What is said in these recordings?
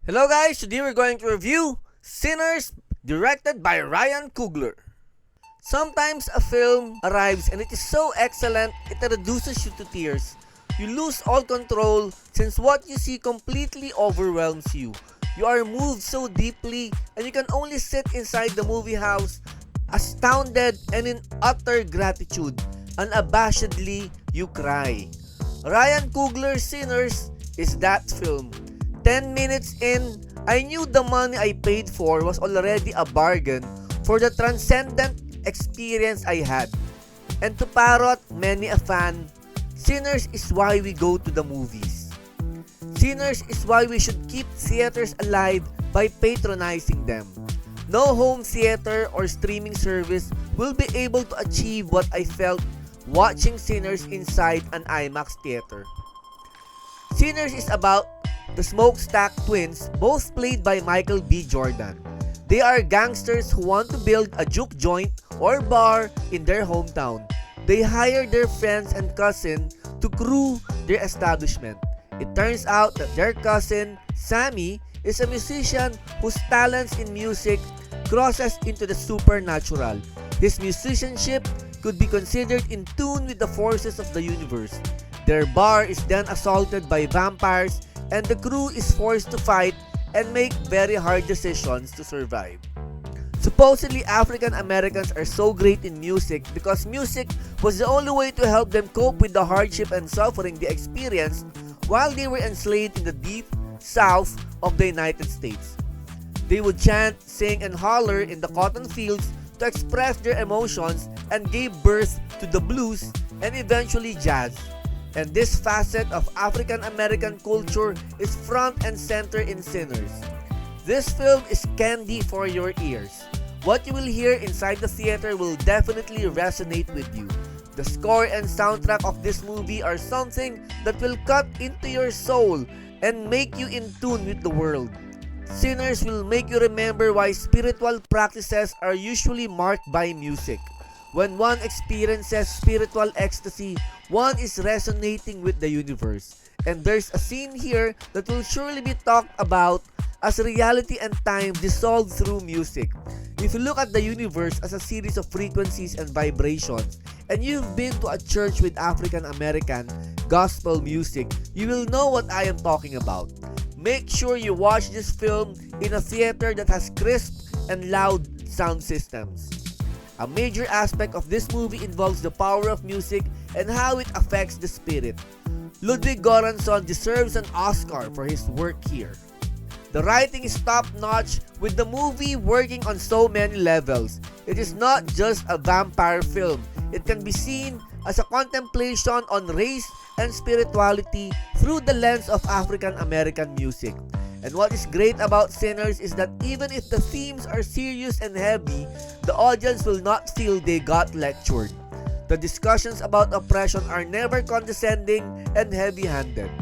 Hello guys, today we're going to review Sinners, directed by Ryan Coogler. Sometimes a film arrives and it is so excellent it reduces you to tears. You lose all control since what you see completely overwhelms you. You are moved so deeply and you can only sit inside the movie house astounded and in utter gratitude. Unabashedly, you cry. Ryan Coogler's Sinners is that film. 10 minutes in, I knew the money I paid for was already a bargain for the transcendent experience I had. And to parrot many a fan, Sinners is why we go to the movies. Sinners is why we should keep theaters alive by patronizing them. No home theater or streaming service will be able to achieve what I felt watching Sinners inside an IMAX theater. Sinners is about the Smokestack twins, both played by Michael B. Jordan. They are gangsters who want to build a juke joint or bar in their hometown. They hire their friends and cousin to crew their establishment. It turns out that their cousin, Sammy, is a musician whose talents in music crosses into the supernatural. His musicianship could be considered in tune with the forces of the universe. Their bar is then assaulted by vampires and the crew is forced to fight and make very hard decisions to survive. Supposedly, African Americans are so great in music because music was the only way to help them cope with the hardship and suffering they experienced while they were enslaved in the deep south of the United States. They would chant, sing, and holler in the cotton fields to express their emotions and gave birth to the blues and eventually jazz. And this facet of African American culture is front and center in Sinners. This film is candy for your ears. What you will hear inside the theater will definitely resonate with you. The score and soundtrack of this movie are something that will cut into your soul and make you in tune with the world. Sinners will make you remember why spiritual practices are usually marked by music. When one experiences spiritual ecstasy, one is resonating with the universe. And there's a scene here that will surely be talked about as reality and time dissolved through music. If you look at the universe as a series of frequencies and vibrations, and you've been to a church with African American gospel music, you will know what I am talking about. Make sure you watch this film in a theater that has crisp and loud sound systems. A major aspect of this movie involves the power of music and how it affects the spirit. Ludwig Göransson deserves an Oscar for his work here. The writing is top-notch with the movie working on so many levels. It is not just a vampire film. It can be seen as a contemplation on race and spirituality through the lens of African American music. And what is great about Sinners is that even if the themes are serious and heavy, the audience will not feel they got lectured. The discussions about oppression are never condescending and heavy-handed.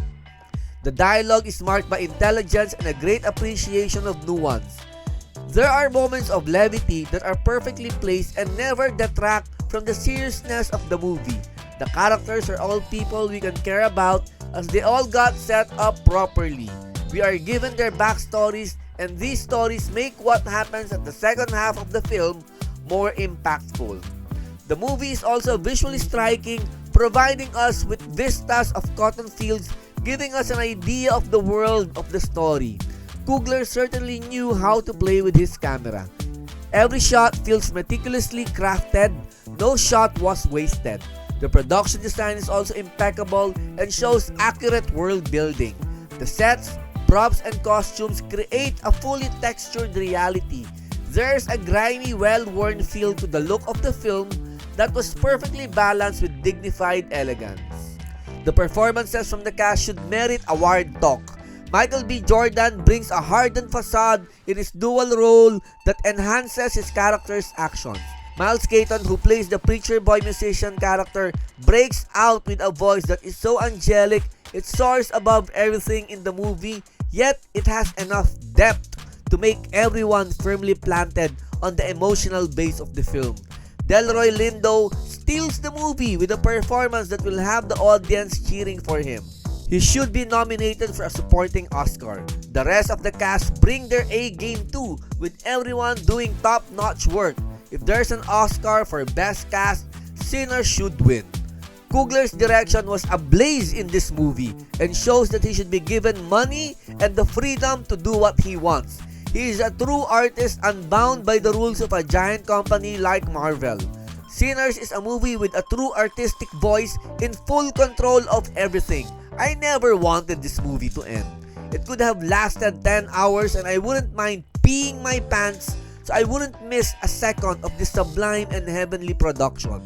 The dialogue is marked by intelligence and a great appreciation of nuance. There are moments of levity that are perfectly placed and never detract from the seriousness of the movie. The characters are all people we can care about as they all got set up properly. We are given their backstories and these stories make what happens at the second half of the film more impactful. The movie is also visually striking, providing us with vistas of cotton fields, giving us an idea of the world of the story. Coogler certainly knew how to play with his camera. Every shot feels meticulously crafted, no shot was wasted. The production design is also impeccable and shows accurate world building. The sets, props, and costumes create a fully textured reality. There's a grimy, well-worn feel to the look of the film that was perfectly balanced with dignified elegance. The performances from the cast should merit award talk. Michael B. Jordan brings a hardened facade in his dual role that enhances his character's actions. Miles Caton, who plays the preacher boy musician character, breaks out with a voice that is so angelic it soars above everything in the movie, yet it has enough depth to make everyone firmly planted on the emotional base of the film. Delroy Lindo steals the movie with a performance that will have the audience cheering for him. he should be nominated for a supporting Oscar. The rest of the cast bring their A game too, with everyone doing top-notch work. If there's an Oscar for Best Cast, Sinners should win. Coogler's direction was ablaze in this movie and shows that he should be given money and the freedom to do what he wants. He is a true artist unbound by the rules of a giant company like Marvel. Sinners is a movie with a true artistic voice in full control of everything. I never wanted this movie to end. It could have lasted 10 hours and I wouldn't mind peeing my pants, so I wouldn't miss a second of this sublime and heavenly production.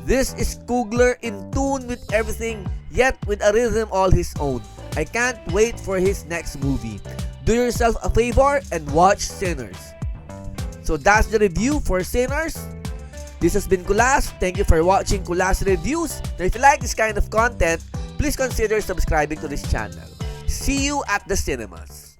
This is Coogler in tune with everything, yet with a rhythm all his own. I can't wait for his next movie. Do yourself a favor and watch Sinners. So that's the review for Sinners. This has been Kulas. Thank you for watching Kulas Reviews. Now if you like this kind of content, please consider subscribing to this channel. See you at the cinemas.